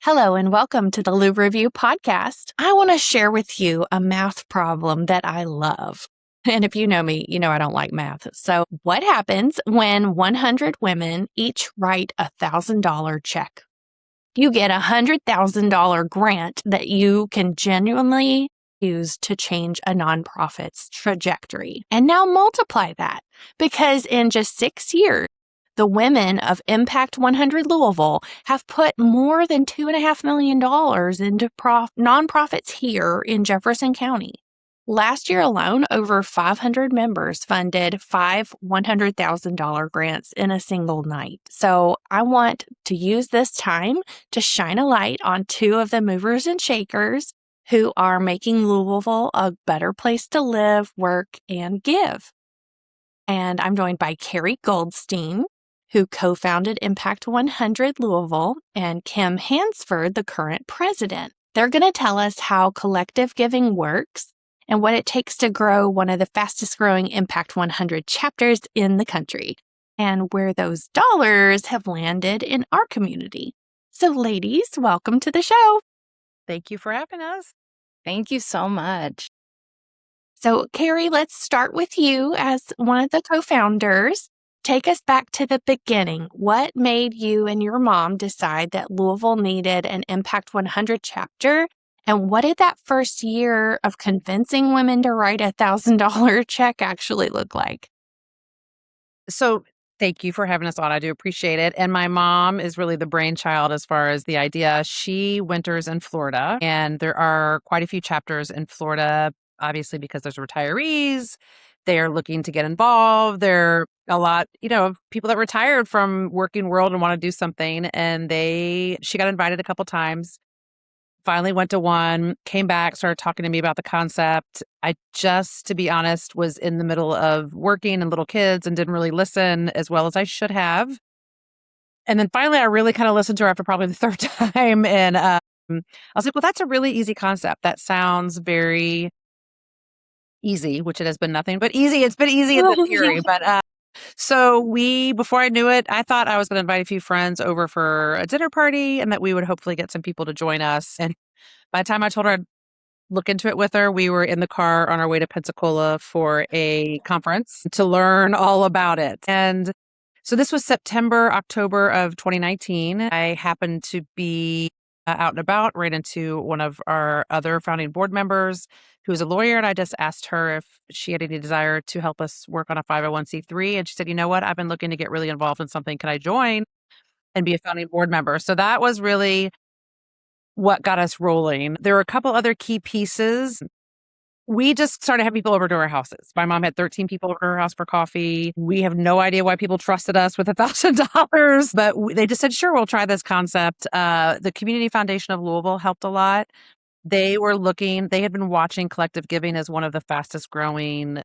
Hello and welcome to the Lou Review podcast. I want to share with you a math problem that I love. And if you know me, you know I don't like math. So what happens when 100 women each write a $1,000 check? You get a $100,000 grant that you can genuinely use to change a nonprofit's trajectory. And now multiply that, because in just 6 years, the women of Impact100 Louisville have put more than $2.5 million into nonprofits here in Jefferson County. Last year alone, over 500 members funded 5 $100,000 grants in a single night. So I want to use this time to shine a light on two of the movers and shakers who are making Louisville a better place to live, work, and give. And I'm joined by Carey Goldstein, who co-founded Impact100 Louisville, and Kim Hansford, the current president. They're going to tell us how collective giving works and what it takes to grow one of the fastest growing Impact100 chapters in the country, and where those dollars have landed in our community. So ladies, welcome to the show. Thank you for having us. Thank you so much. So Carey, let's start with you as one of the co-founders. Take us back to the beginning. What made you and your mom decide that Louisville needed an Impact100 chapter? And what did that first year of convincing women to write a $1,000 check actually look like? So thank you for having us on. I do appreciate it. And my mom is really the brainchild as far as the idea. She winters in Florida, and there are quite a few chapters in Florida, obviously because there's retirees. They're looking to get involved. There are a lot, of people that retired from working world and want to do something. And she got invited a couple times, finally went to one, came back, started talking to me about the concept. I just, to be honest, was in the middle of working and little kids and didn't really listen as well as I should have. And then finally, I really kind of listened to her after probably the third time. And I was like, well, that's a really easy concept. That sounds very easy, which it has been nothing but easy. It's been easy in the theory. But so before I knew it, I thought I was going to invite a few friends over for a dinner party and that we would hopefully get some people to join us. And by the time I told her I'd look into it with her, we were in the car on our way to Pensacola for a conference to learn all about it. And so this was September, October of 2019. I happened to be out and about, ran into one of our other founding board members who is a lawyer. And I just asked her if she had any desire to help us work on a 501c3. And she said, you know what, I've been looking to get really involved in something. Can I join and be a founding board member? So that was really what got us rolling. There were a couple other key pieces. We just started having people over to our houses. My mom had 13 people over to her house for coffee. We have no idea why people trusted us with $1,000, but they just said, sure, we'll try this concept. The Community Foundation of Louisville helped a lot. They had been watching collective giving as one of the fastest growing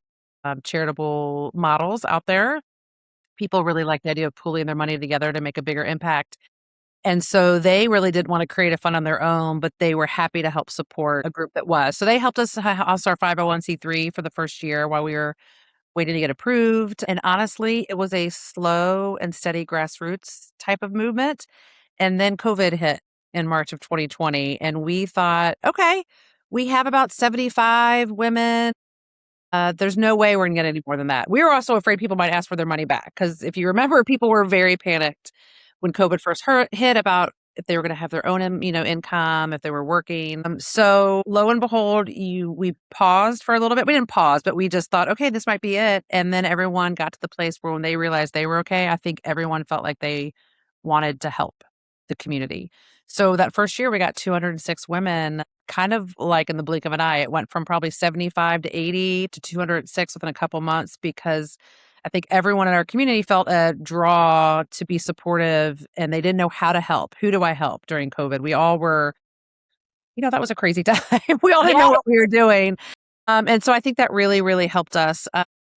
charitable models out there. People really like the idea of pooling their money together to make a bigger impact. And so they really didn't want to create a fund on their own, but they were happy to help support a group that was. So they helped us house our 501c3 for the first year while we were waiting to get approved. And honestly, it was a slow and steady grassroots type of movement. And then COVID hit in March of 2020. And we thought, okay, we have about 75 women. There's no way we're going to get any more than that. We were also afraid people might ask for their money back. Because if you remember, people were very panicked when COVID first hit about if they were going to have their own, income, if they were working. So lo and behold, we paused for a little bit. We didn't pause, but we just thought, okay, this might be it. And then everyone got to the place where when they realized they were okay, I think everyone felt like they wanted to help the community. So that first year, we got 206 women, kind of like in the blink of an eye. It went from probably 75 to 80 to 206 within a couple months because I think everyone in our community felt a draw to be supportive and they didn't know how to help. Who do I help during COVID? We all were, that was a crazy time. We all didn't know what we were doing. And so I think that really, really helped us.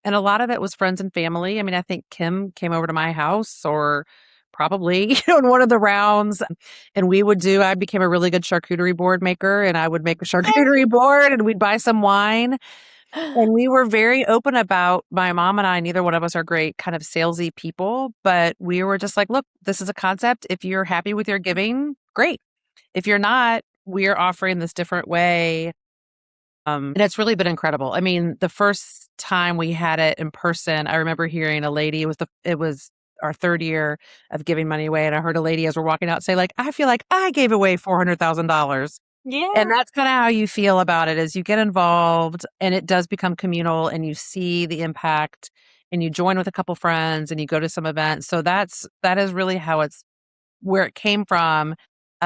And a lot of it was friends and family. I mean, I think Kim came over to my house or probably, in one of the rounds. And I became a really good charcuterie board maker and I would make a charcuterie board and we'd buy some wine. And we were very open about, my mom and I, neither one of us are great kind of salesy people, but we were just like, look, this is a concept. If you're happy with your giving, great. If you're not, we're offering this different way. And it's really been incredible. I mean, the first time we had it in person, I remember hearing a lady, it was our third year of giving money away. And I heard a lady as we're walking out say, like, I feel like I gave away $400,000. Yeah. And that's kind of how you feel about it, is you get involved and it does become communal and you see the impact and you join with a couple friends and you go to some events. So that is really where it came from.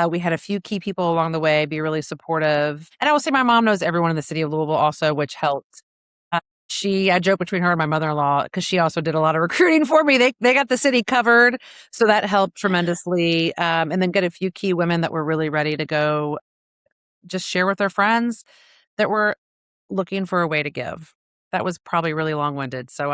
We had a few key people along the way be really supportive. And I will say my mom knows everyone in the city of Louisville also, which helped. I joke between her and my mother-in-law because she also did a lot of recruiting for me. They got the city covered. So that helped tremendously. And then get a few key women that were really ready to go just share with their friends that were looking for a way to give. That was probably really long-winded. So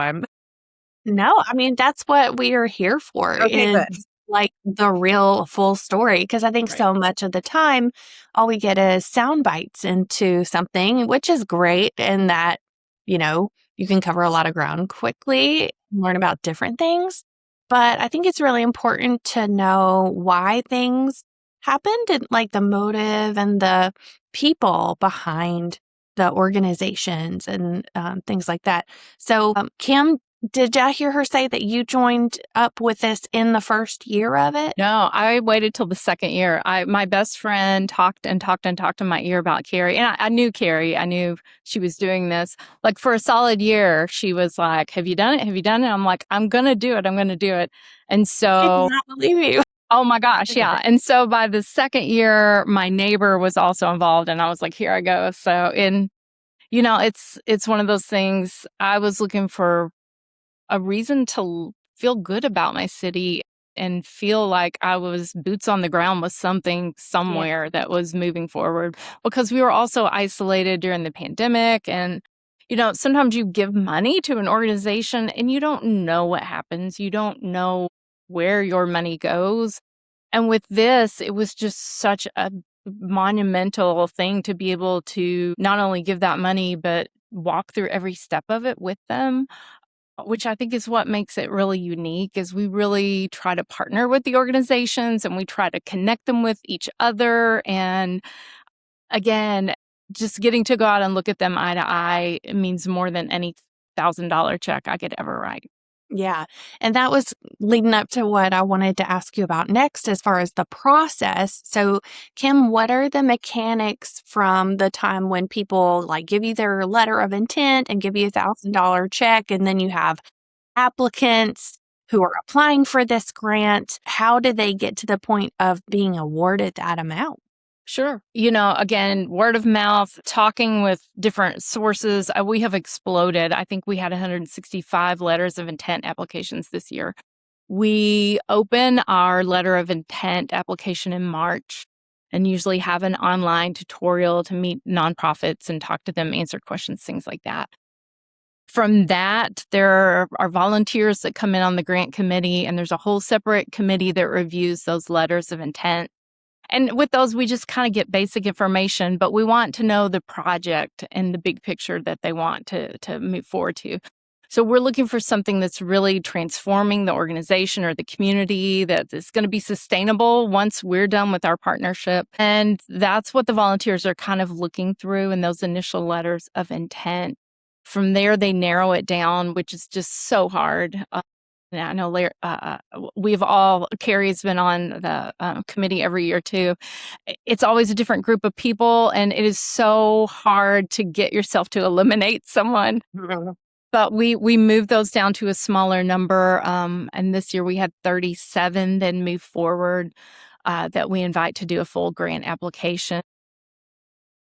No, I mean, that's what we are here for, okay, is good. like the real full story. Because I think Right. so much of the time, all we get is sound bites into something, which is great. And that, you can cover a lot of ground quickly, learn about different things. But I think it's really important to know why things happened and like the motive and the people behind the organizations and things like that. So, Kim, did I hear her say that you joined up with this in the first year of it? No, I waited till the second year. My best friend talked and talked and talked in my ear about Carey. And I knew Carey. I knew she was doing this. Like for a solid year, she was like, have you done it? Have you done it? I'm like, I'm going to do it. I'm going to do it. And I so, did not believe you. oh my gosh, yeah. And so by the second year, my neighbor was also involved. And I was like, here I go. So it's one of those things. I was looking for a reason to feel good about my city and feel like I was boots on the ground with something somewhere that was moving forward, because we were also isolated during the pandemic. And, sometimes you give money to an organization and you don't know what happens. You don't know where your money goes. And with this, it was just such a monumental thing to be able to not only give that money, but walk through every step of it with them, which I think is what makes it really unique. Is we really try to partner with the organizations and we try to connect them with each other. And again, just getting to go out and look at them eye to eye, it means more than any $1,000 check I could ever write. Yeah. And that was leading up to what I wanted to ask you about next as far as the process. So, Kim, what are the mechanics from the time when people like give you their letter of intent and give you $1,000 check, and then you have applicants who are applying for this grant? How do they get to the point of being awarded that amount? Sure. Again, word of mouth, talking with different sources, we have exploded. I think we had 165 letters of intent applications this year. We open our letter of intent application in March and usually have an online tutorial to meet nonprofits and talk to them, answer questions, things like that. From that, there are volunteers that come in on the grant committee, and there's a whole separate committee that reviews those letters of intent. And with those, we just kind of get basic information, but we want to know the project and the big picture that they want to move forward to. So we're looking for something that's really transforming the organization or the community, that is going to be sustainable once we're done with our partnership. And that's what the volunteers are kind of looking through in those initial letters of intent. From there, they narrow it down, which is just so hard. I know Carey's been on the committee every year too. It's always a different group of people, and it is so hard to get yourself to eliminate someone. But we moved those down to a smaller number, and this year we had 37 then move forward that we invite to do a full grant application,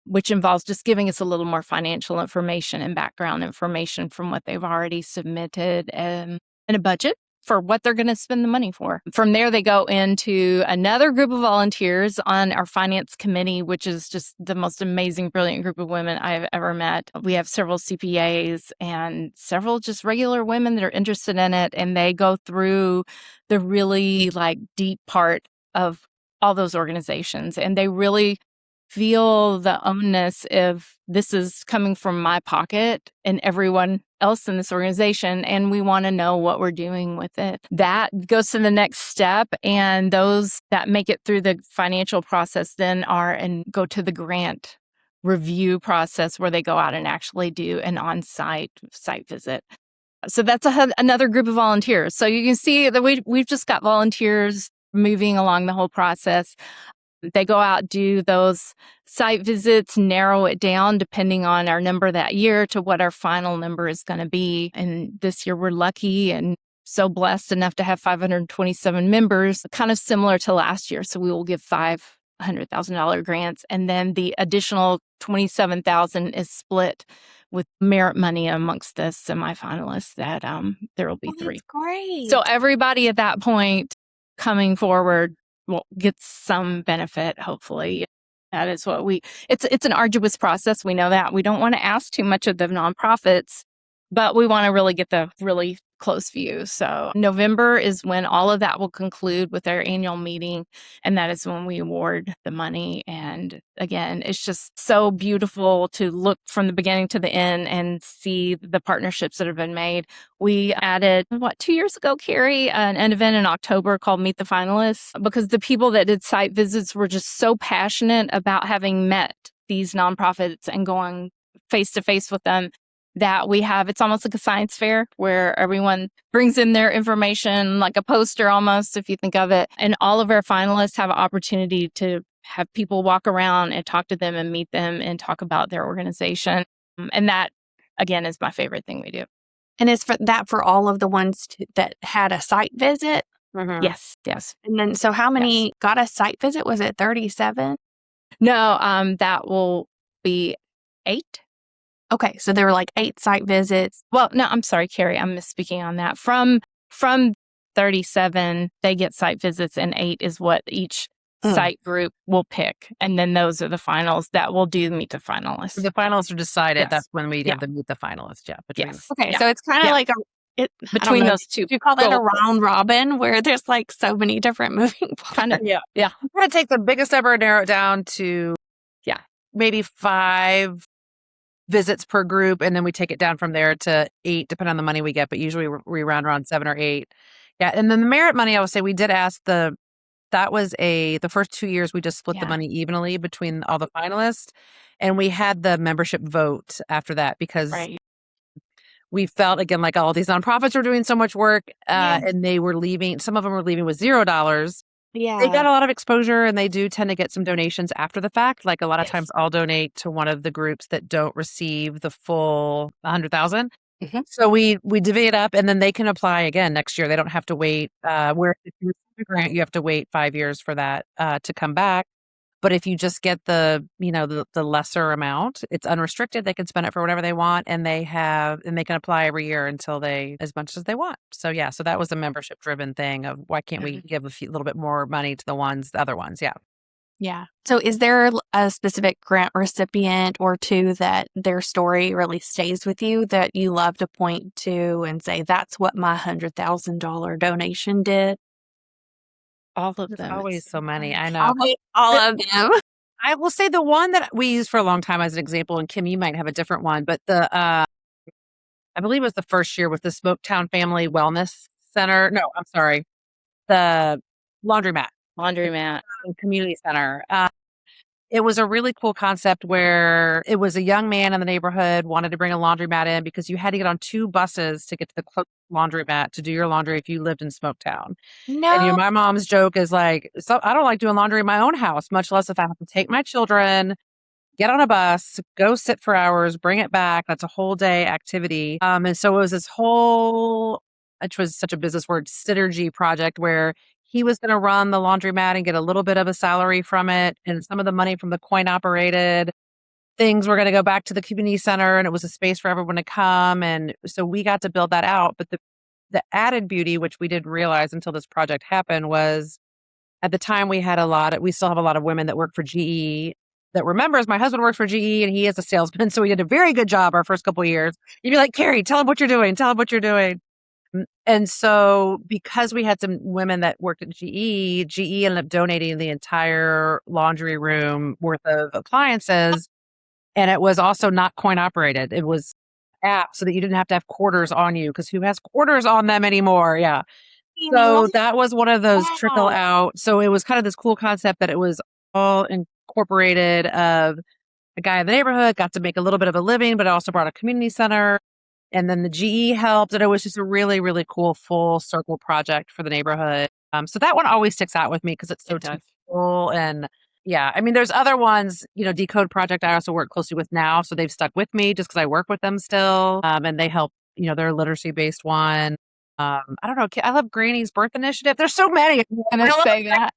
which involves just giving us a little more financial information and background information from what they've already submitted, and a budget for what they're going to spend the money for. From there, they go into another group of volunteers on our finance committee, which is just the most amazing, brilliant group of women I've ever met. We have several CPAs and several just regular women that are interested in it, and they go through the really deep part of all those organizations, and they really feel the onus if this is coming from my pocket and everyone else in this organization, and we want to know what we're doing with it. That goes to the next step, and those that make it through the financial process then are and go to the grant review process where they go out and actually do an on-site site visit. So that's another group of volunteers. So you can see that we've just got volunteers moving along the whole process. They go out, do those site visits, narrow it down depending on our number that year to what our final number is going to be. And this year we're lucky and so blessed enough to have 527 members, kind of similar to last year. So we will give $500,000 grants. And then the additional $27,000 is split with merit money amongst the semifinalists that there will be 3. That's great. So everybody at that point coming forward will get some benefit, hopefully. That is what it's an arduous process. We know that. We don't want to ask too much of the nonprofits, but we want to really get the really close view. So November is when all of that will conclude with our annual meeting. And that is when we award the money. And again, it's just so beautiful to look from the beginning to the end and see the partnerships that have been made. We added, 2 years ago, Carey, an event in October called Meet the Finalists, because the people that did site visits were just so passionate about having met these nonprofits and going face to face with them, that we have, it's almost like a science fair where everyone brings in their information, like a poster almost, if you think of it. And all of our finalists have an opportunity to have people walk around and talk to them and meet them and talk about their organization. And that, again, is my favorite thing we do. And is for all of the ones that had a site visit? Mm-hmm. Yes. And then, so how many got a site visit? Was it 37? No, that will be 8. Okay, so there were like 8 site visits. Well, no, I'm sorry, Carey, I'm misspeaking on that. From 37, they get site visits, and 8 is what each site group will pick. And then those are the finals that will do Meet the Finalists. The finalists are decided. Yes. That's when we have the Meet the Finalists. Yeah. Yes. Okay, so it's kind of like between those two. Do you call that a round robin where there's like so many different moving parts? Kind of, yeah. I'm going to take the biggest ever and narrow it down to maybe 5 visits per group, and then we take it down from there to 8, depending on the money we get, but usually we round around 7 or 8. Yeah, and then the merit money, I would say we did ask the first 2 years we just split the money evenly between all the finalists, and we had the membership vote after that because we felt, again, like all these nonprofits were doing so much work, and they were leaving. Some of them were leaving with $0. Yeah. They got a lot of exposure, and they do tend to get some donations after the fact. Like a lot of times I'll donate to one of the groups that don't receive the full 100,000. Mm-hmm. So we divvy it up, and then they can apply again next year. They don't have to wait. Where if you receive a grant, you have to wait 5 years for that to come back. But if you just get the lesser amount, it's unrestricted. They can spend it for whatever they want, and they can apply every year until as much as they want. So so that was a membership driven thing of why can't we give a little bit more money to the other ones? Yeah. Yeah. So is there a specific grant recipient or two that their story really stays with you that you love to point to and say, that's what my $100,000 donation did? All of them. There's always so many. I know. All of them. I will say the one that we used for a long time as an example, and Kim, you might have a different one, but I believe it was the first year with the Smoketown Family Wellness Center. No, I'm sorry. The Laundromat. Community Center. It was a really cool concept where it was a young man in the neighborhood wanted to bring a laundromat in because you had to get on 2 buses to get to the closest laundromat to do your laundry if you lived in Smoketown. No. And my mom's joke is like, so I don't like doing laundry in my own house, much less if I have to take my children, get on a bus, go sit for hours, bring it back. That's a whole day activity. And so it was this whole, which was such a business word, synergy project where he was going to run the laundromat and get a little bit of a salary from it. And some of the money from the coin operated things were going to go back to the community center, and it was a space for everyone to come. And so we got to build that out. But the added beauty, which we didn't realize until this project happened, was at the time we still have a lot of women that work for GE that were members. My husband works for GE and he is a salesman. So we did a very good job our first couple of years. You'd be like, Carey, tell them what you're doing. And so because we had some women that worked at GE ended up donating the entire laundry room worth of appliances. And it was also not coin operated. It was app so that you didn't have to have quarters on you, because who has quarters on them anymore? Yeah. So that was one of those trickle out. So it was kind of this cool concept that it was all incorporated of a guy in the neighborhood got to make a little bit of a living, but it also brought a community center. And then the GE helped. And it was just a really, really cool full circle project for the neighborhood. So that one always sticks out with me because it's so cool. And yeah, I mean, there's other ones, Decode Project I also work closely with now. So they've stuck with me just because I work with them still. And they help, they're a literacy based one. I don't know. I love Granny's Birth Initiative. There's so many. I'm going to say that.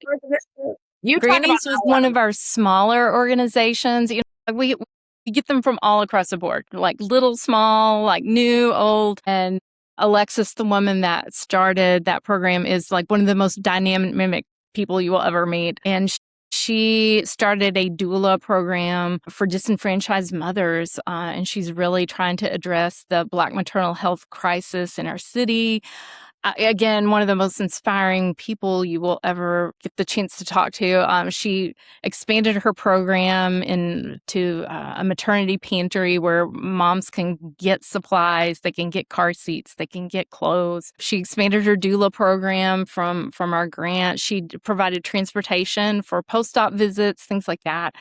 Granny's was one of our smaller organizations. We get them from all across the board, like little, small, like new, old. And Alexis, the woman that started that program, is like one of the most dynamic people you will ever meet. And she started a doula program for disenfranchised mothers, and she's really trying to address the Black maternal health crisis in our city. Again, one of the most inspiring people you will ever get the chance to talk to. She expanded her program into a maternity pantry where moms can get supplies, they can get car seats, they can get clothes. She expanded her doula program from our grant. She provided transportation for post-op visits, things like that.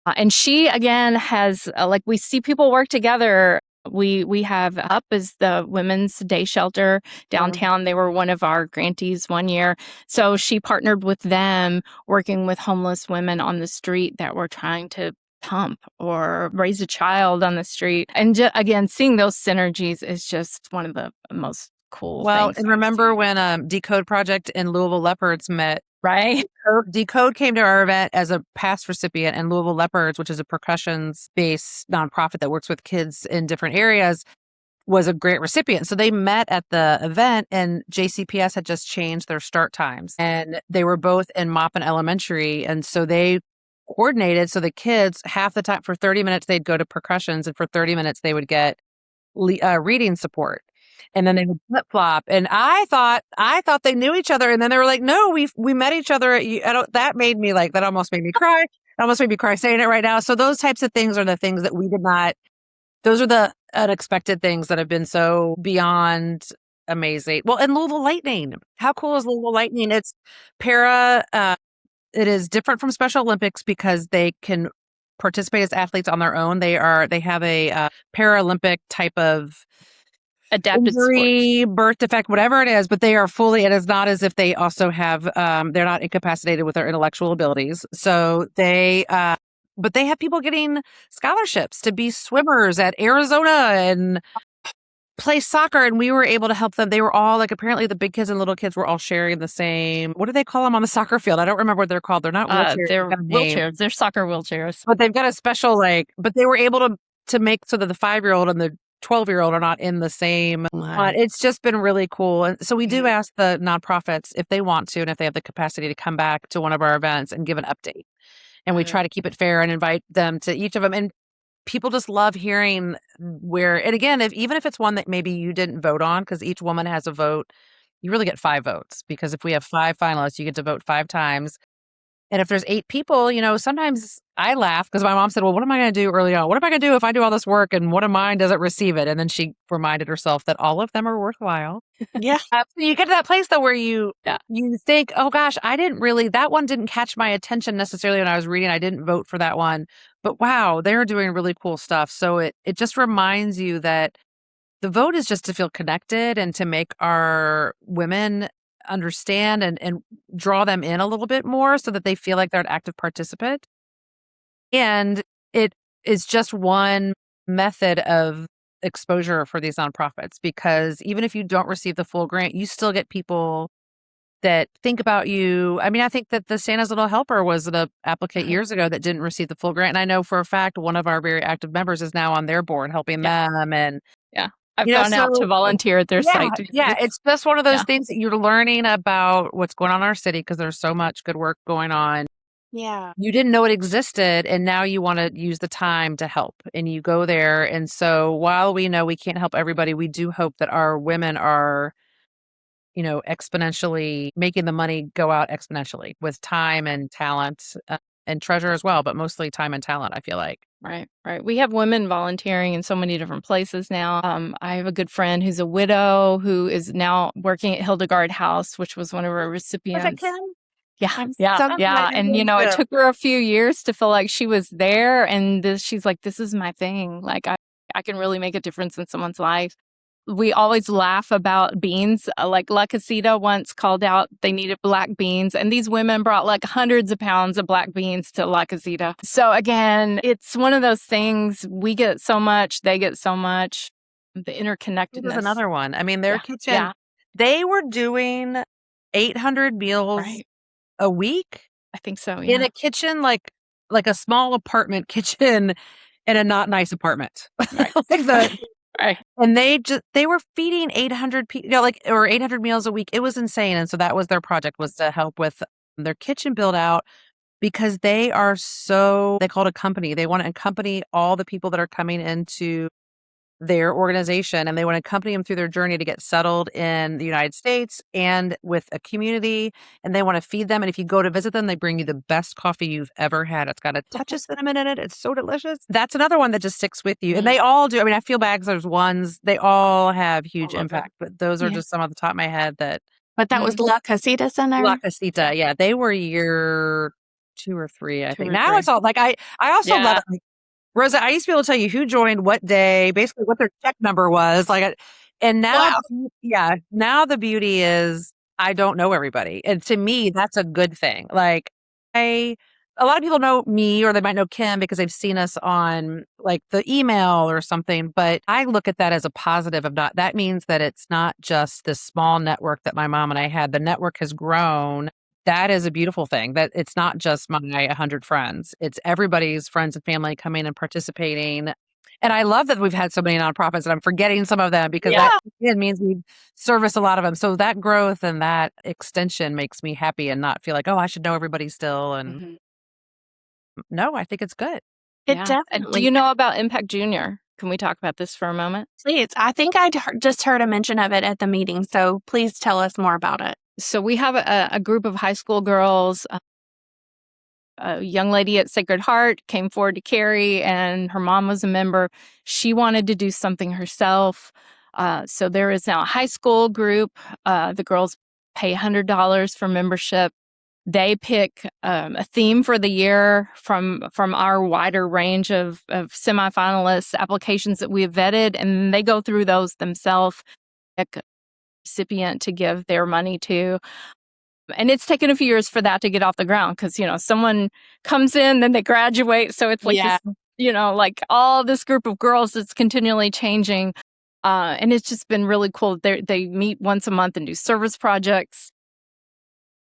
And she, again, has, we see people work together. We have Up as the women's day shelter downtown. They were one of our grantees one year. So she partnered with them, working with homeless women on the street that were trying to pump or raise a child on the street. And again, seeing those synergies is just one of the most cool things. And remember when Decode Project and Louisville Leopards met? Right. Decode came to our event as a past recipient, and Louisville Leopards, which is a percussions-based nonprofit that works with kids in different areas, was a great recipient. So they met at the event, and JCPS had just changed their start times. And they were both in Maupin Elementary. And so they coordinated. So the kids, half the time, for 30 minutes, they'd go to percussions, and for 30 minutes, they would get reading support. And then they would flip flop. And I thought they knew each other. And then they were like, no, we met each other at that made me that almost made me cry. It almost made me cry saying it right now. So those types of things are the things that we did not, those are the unexpected things that have been so beyond amazing. Well, and Louisville Lightning. How cool is Louisville Lightning? It's it is different from Special Olympics because they can participate as athletes on their own. They have a Paralympic type of adapted injury, birth defect, whatever it is, but they are fully, it is not as if they also have, they're not incapacitated with their intellectual abilities. So but they have people getting scholarships to be swimmers at Arizona and play soccer. And we were able to help them. They were all apparently the big kids and little kids were all sharing the same, what do they call them on the soccer field? I don't remember what they're called. They're not wheelchairs. They're wheelchairs. They're soccer wheelchairs. But they've got a special, but they were able to make so that the 5-year-old and the 12-year-old are not in the same. It's just been really cool. And so we do ask the nonprofits if they want to and if they have the capacity to come back to one of our events and give an update. And we try to keep it fair and invite them to each of them. And people just love hearing and again, even if it's one that maybe you didn't vote on, because each woman has a vote, you really get 5 votes. Because if we have 5 finalists, you get to vote 5 times. And if there's 8 people, sometimes I laugh because my mom said, well, what am I going to do early on? What am I going to do if I do all this work and one of mine doesn't receive it? And then she reminded herself that all of them are worthwhile. Yeah. So you get to that place, though, where you think, oh, gosh, that one didn't catch my attention necessarily when I was reading. I didn't vote for that one. But wow, they're doing really cool stuff. So it just reminds you that the vote is just to feel connected and to make our women understand and draw them in a little bit more so that they feel like they're an active participant. And it is just one method of exposure for these nonprofits, because even if you don't receive the full grant, you still get people that think about you. I mean, I think that the Santa's Little Helper was an applicant years ago that didn't receive the full grant. And I know for a fact one of our very active members is now on their board helping them. And I've gone out to volunteer at their site. It's just one of those things that you're learning about what's going on in our city because there's so much good work going on. Yeah. You didn't know it existed, and now you want to use the time to help, and you go there. And so while we know we can't help everybody, we do hope that our women are exponentially making the money go out exponentially with time and talent and treasure as well, but mostly time and talent, I feel like. Right. We have women volunteering in so many different places now. I have a good friend who's a widow who is now working at Hildegard House, which was one of our Was it recipients. Kim? Yeah, I'm yeah, so yeah. glad And, you it did. took her a few years to feel like she was there. And she's like, this is my thing. Like, I can really make a difference in someone's life. We always laugh about beans. Like La Casita once called out they needed black beans, and these women brought like hundreds of pounds of black beans to La Casita. So again, it's one of those things. We get so much, they get so much. The interconnectedness. There's another one. I mean, their kitchen, Yeah. they were doing 800 meals Right. a week I think so. in Yeah. a kitchen like a small apartment kitchen in a not nice apartment. Right. Right. And they were feeding 800 people, or 800 meals a week. It was insane. And so that was their project, was to help with their kitchen build out, because they call it a company. They want to accompany all the people that are coming into their organization, and they want to accompany them through their journey to get settled in the United States and with a community, and they want to feed them. And if you go to visit them, they bring you the best coffee you've ever had. It's got a touch of cinnamon in it. It's so delicious. That's another one that just sticks with you. And they all do. I mean, I feel bags, there's ones, they all have huge impact, but those are just some off the top of my head that. But that was La Casita Center? La Casita, yeah. They were year 2 or 3, I think. Now 3. it's all I also love it. Rosa, I used to be able to tell you who joined what day, basically what their check number was. And now, now the beauty is I don't know everybody. And to me, that's a good thing. A lot of people know me, or they might know Kim because they've seen us on the email or something. But I look at that as a positive that means that it's not just this small network that my mom and I had. The network has grown. That is a beautiful thing, that it's not just my 100 friends. It's everybody's friends and family coming and participating. And I love that we've had so many nonprofits, and I'm forgetting some of them because that means we service a lot of them. So that growth and that extension makes me happy and not feel like, oh, I should know everybody still. And no, I think it's good. It definitely. Do you know about Impact Junior? Can we talk about this for a moment? Please. I think I just heard a mention of it at the meeting. So please tell us more about it. So we have a group of high school girls. A young lady at Sacred Heart came forward to Carey, and her mom was a member. She wanted to do something herself. So there is now a high school group. The girls pay $100 for membership. They pick a theme for the year from our wider range of semifinalists, applications that we have vetted, and they go through those themselves. Recipient to give their money to. And it's taken a few years for that to get off the ground because, someone comes in, then they graduate. So it's this, all this group of girls that's continually changing. And it's just been really cool. They meet once a month and do service projects.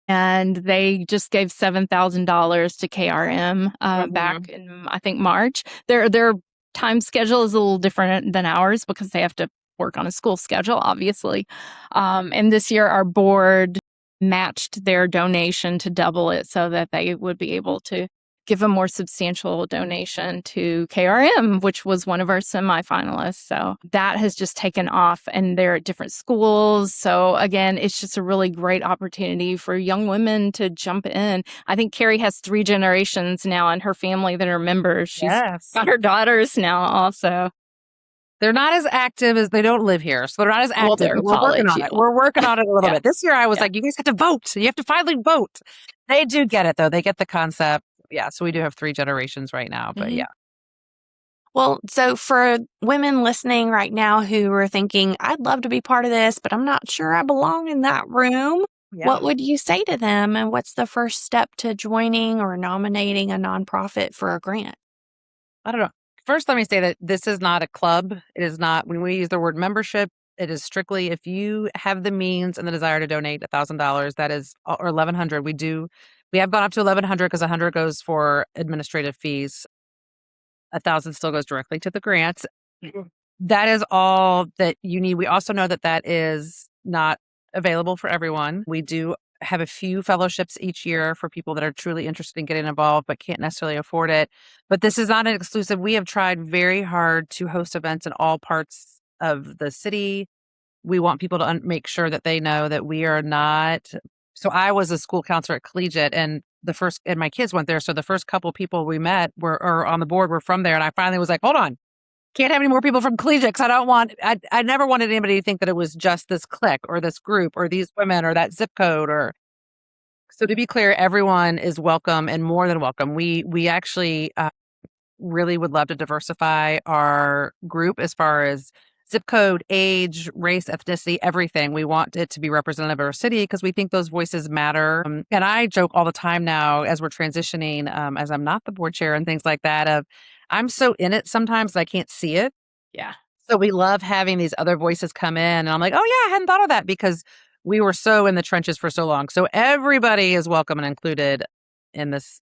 And they just gave $7,000 to KRM back in, I think, March. Their time schedule is a little different than ours because they have to work on a school schedule, obviously. And this year, our board matched their donation to double it so that they would be able to give a more substantial donation to KRM, which was one of our semifinalists. So that has just taken off, and they're at different schools. So again, it's just a really great opportunity for young women to jump in. I think Carey has 3 generations now in her family that are members. She's got her daughters now also. They're not as active as they don't live here. So they're not as active. They're We're working on it. We're working on it a little bit. This year I was like, you guys have to vote. You have to finally vote. They do get it though. They get the concept. Yeah. So we do have 3 generations right now, but yeah. Well, so for women listening right now who are thinking, I'd love to be part of this, but I'm not sure I belong in that room. Yeah. What would you say to them? And what's the first step to joining or nominating a nonprofit for a grant? I don't know. First, let me say that this is not a club. It is not, when we use the word membership, it is strictly if you have the means and the desire to donate $1,000, that is, or $1,100. We have gone up to $1,100 because $100 goes for administrative fees. $1,000 still goes directly to the grants. That is all that you need. We also know that is not available for everyone. We do have a few fellowships each year for people that are truly interested in getting involved but can't necessarily afford it. But this is not an exclusive. We have tried very hard to host events in all parts of the city. we want people to make sure that they know that we are not. So I was a school counselor at Collegiate, and my kids went there. So the first couple people we met or on the board were from there. And I finally was like, hold on, can't have any more people from Collegiate, because I never wanted anybody to think that it was just this clique or this group or these women or that zip code. So to be clear, everyone is welcome and more than welcome. We actually really would love to diversify our group as far as zip code, age, race, ethnicity, everything. We want it to be representative of our city because we think those voices matter. And I joke all the time now as we're transitioning, as I'm not the board chair and things like that, of I'm so in it sometimes that I can't see it. Yeah. So we love having these other voices come in. And I'm like, oh yeah, I hadn't thought of that because we were so in the trenches for so long. So everybody is welcome and included in this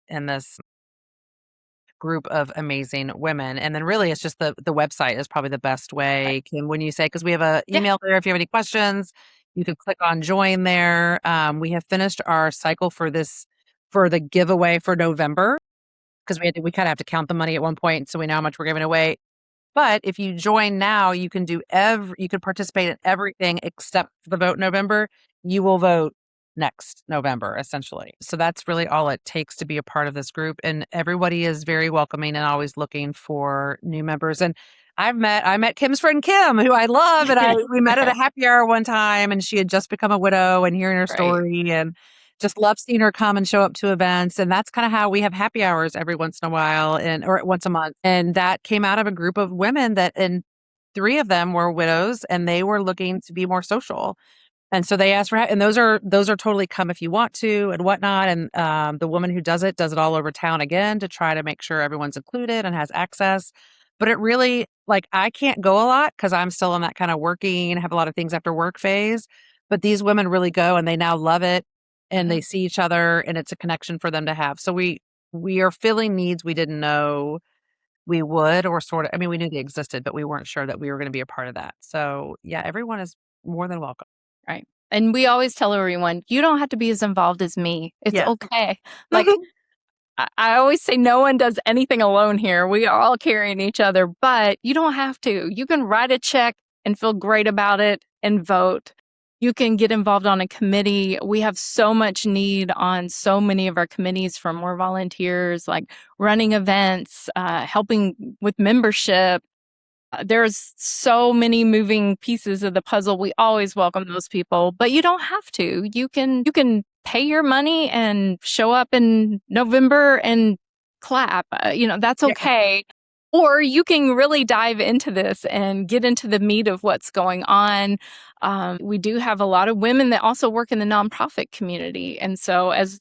group of amazing women. And then really it's just the website is probably the best way, Kim, when you say, because we have an email there. If you have any questions, you can click on join there. We have finished our cycle for the giveaway for November, because we kind of have to count the money at one point. So we know how much we're giving away. But if you join now, you can participate in everything except for the vote in November. You will vote next November, essentially. So that's really all it takes to be a part of this group. And everybody is very welcoming and always looking for new members. And I met Kim's friend Kim, who I love. And we met at a happy hour one time, and she had just become a widow, and hearing her story, and just love seeing her come and show up to events. And that's kind of how we have happy hours every once in a while, or once a month. And that came out of a group of women and 3 of them were widows, and they were looking to be more social. And so they asked and those are totally come if you want to and whatnot. And the woman who does it all over town again to try to make sure everyone's included and has access. But it really, I can't go a lot because I'm still in that kind of working, have a lot of things after work phase. But these women really go, and they now love it, and they see each other, and it's a connection for them to have. So we are filling needs we didn't know we would, or sort of, we knew they existed, but we weren't sure that we were going to be a part of that. So yeah, everyone is more than welcome. Right. And we always tell everyone, you don't have to be as involved as me. It's okay. I always say no one does anything alone here. We are all carrying each other, but you don't have to. You can write a check and feel great about it and vote. You can get involved on a committee. We have so much need on so many of our committees for more volunteers, like running events, helping with membership. There's so many moving pieces of the puzzle. We always welcome those people, but you don't have to. You can pay your money and show up in November and clap. That's okay. Or you can really dive into this and get into the meat of what's going on. We do have a lot of women that also work in the nonprofit community. And so as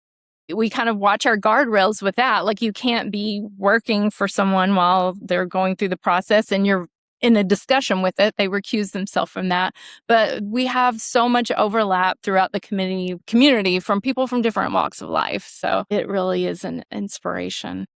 we kind of watch our guardrails with that, you can't be working for someone while they're going through the process and you're in a discussion with it. They recuse themselves from that. But we have so much overlap throughout the community from people from different walks of life. So it really is an inspiration.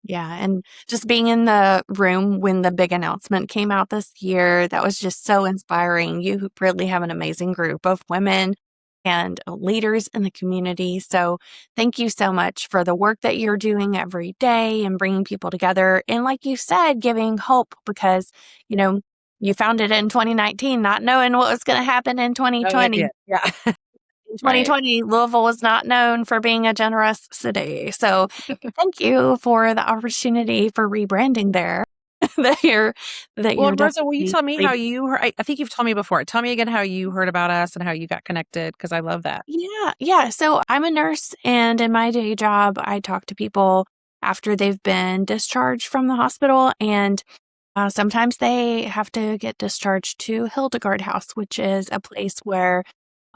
Yeah. And just being in the room when the big announcement came out this year, that was just so inspiring. You really have an amazing group of women and leaders in the community. So thank you so much for the work that you're doing every day and bringing people together. And like you said, giving hope, because, you founded it in 2019, not knowing what was going to happen in 2020. Yeah. In 2020, Louisville was not known for being a generous city. So thank you for the opportunity for rebranding there. Rosa, will you tell me how you heard? I think you've told me before. Tell me again how you heard about us and how you got connected, because I love that. Yeah. So I'm a nurse, and in my day job, I talk to people after they've been discharged from the hospital, and sometimes they have to get discharged to Hildegard House, which is a place where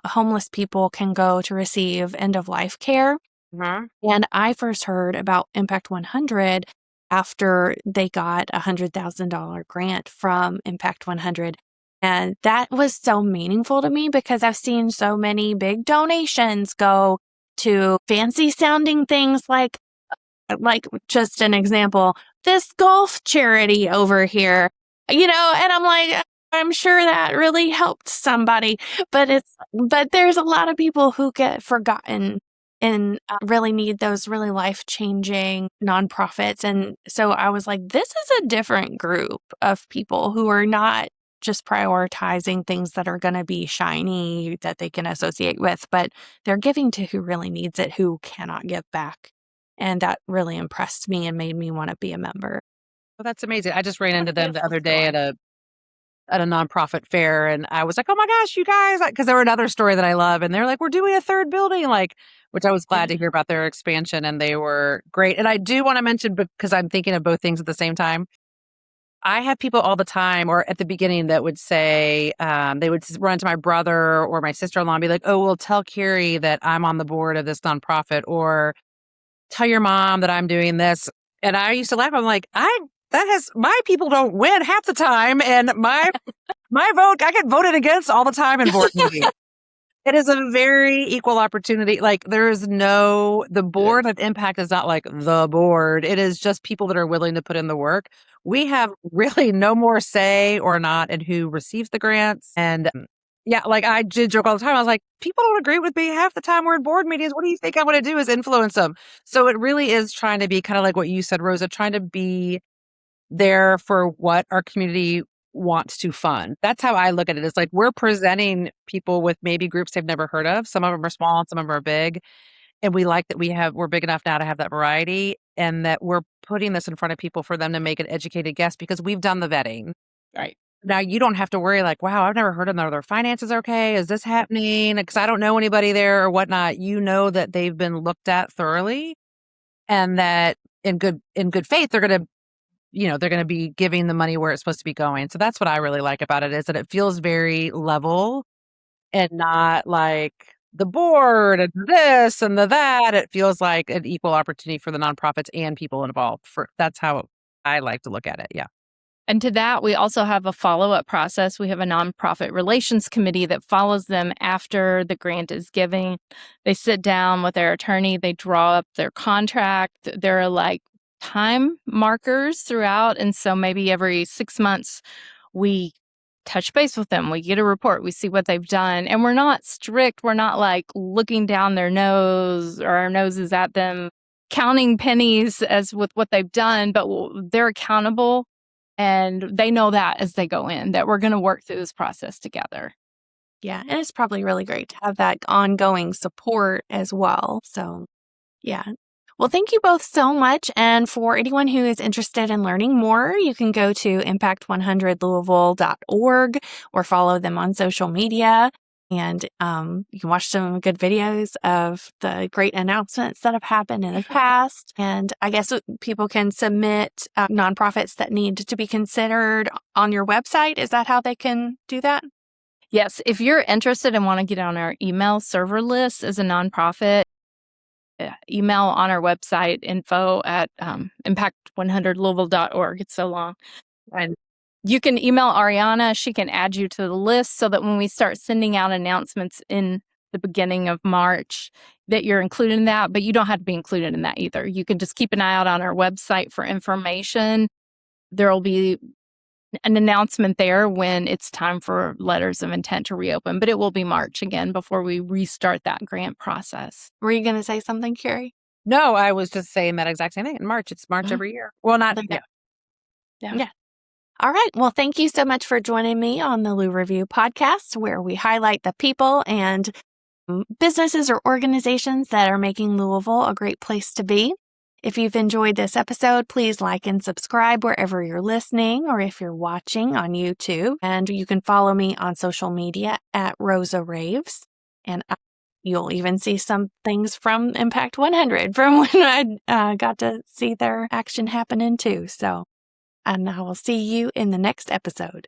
homeless people can go to receive end-of-life care. Mm-hmm. And I first heard about Impact100 after they got a $100,000 grant from Impact100. And that was so meaningful to me because I've seen so many big donations go to fancy sounding things like just an example, this golf charity over here, and I'm like, I'm sure that really helped somebody, but there's a lot of people who get forgotten and really need those really life-changing nonprofits. And so I was like, this is a different group of people who are not just prioritizing things that are going to be shiny that they can associate with, but they're giving to who really needs it, who cannot give back. And that really impressed me and made me want to be a member. Well, that's amazing. I just ran into them the beautiful other day story. at a nonprofit fair, and I was like, "Oh my gosh, you guys!" Because they were another story that I love, and they're like, "We're doing a third building," like, which I was glad to hear about their expansion, and they were great. And I do want to mention, because I'm thinking of both things at the same time. I have people all the time, or at the beginning, that would say, they would run to my brother or my sister-in-law and be like, "Oh, well, tell Carey that I'm on the board of this nonprofit," or "Tell your mom that I'm doing this." And I used to laugh. I'm like, my people don't win half the time, and my vote, I get voted against all the time in board meetings. It is a very equal opportunity. Like, the board of Impact is not like the board. It is just people that are willing to put in the work. We have really no more say or not in who receives the grants. And yeah, like, I did joke all the time. I was like, people don't agree with me half the time we're in board meetings. What do you think I want to do is influence them? So it really is trying to be kind of like what you said, Rosa, trying to be there for what our community wants to fund. That's how I look at it. It's like, we're presenting people with maybe groups they've never heard of. Some of them are small, some of them are big. And we like that we're big enough now to have that variety, and that we're putting this in front of people for them to make an educated guess, because we've done the vetting. Right. Now you don't have to worry like, wow, I've never heard of them. Are their finances okay? Is this happening? Because I don't know anybody there or whatnot. You know that they've been looked at thoroughly, and that in good faith, they're going to be giving the money where it's supposed to be going. So that's what I really like about it, is that it feels very level and not like the board and this and the that. It feels like an equal opportunity for the nonprofits and people involved. That's how I like to look at it. Yeah. And to that, we also have a follow-up process. We have a nonprofit relations committee that follows them after the grant is given. They sit down with their attorney, they draw up their contract. There are like time markers throughout. And so maybe every 6 months, we touch base with them. We get a report. We see what they've done. And we're not strict. We're not like looking down their nose or our noses at them, counting pennies as with what they've done, but they're accountable. And they know that as they go in, that we're going to work through this process together. Yeah. And it's probably really great to have that ongoing support as well. So, yeah. Well, thank you both so much. And for anyone who is interested in learning more, you can go to Impact100Louisville.org or follow them on social media. And you can watch some good videos of the great announcements that have happened in the past. And I guess people can submit nonprofits that need to be considered on your website. Is that how they can do that? Yes. If you're interested and want to get on our email server list as a nonprofit, email on our website, info at Impact100Louisville.org. It's so long. And you can email Ariana. She can add you to the list so that when we start sending out announcements in the beginning of March, that you're included in that, but you don't have to be included in that either. You can just keep an eye out on our website for information. There will be an announcement there when it's time for letters of intent to reopen, but it will be March again before we restart that grant process. Were you going to say something, Carey? No, I was just saying that exact same thing. In March, it's March every year. Well, not Yeah. All right. Well, thank you so much for joining me on the Lou Review podcast, where we highlight the people and businesses or organizations that are making Louisville a great place to be. If you've enjoyed this episode, please like and subscribe wherever you're listening, or if you're watching on YouTube. And you can follow me on social media at Rosa Raves. And you'll even see some things from Impact 100 from when I got to see their action happening too. So, and I will see you in the next episode.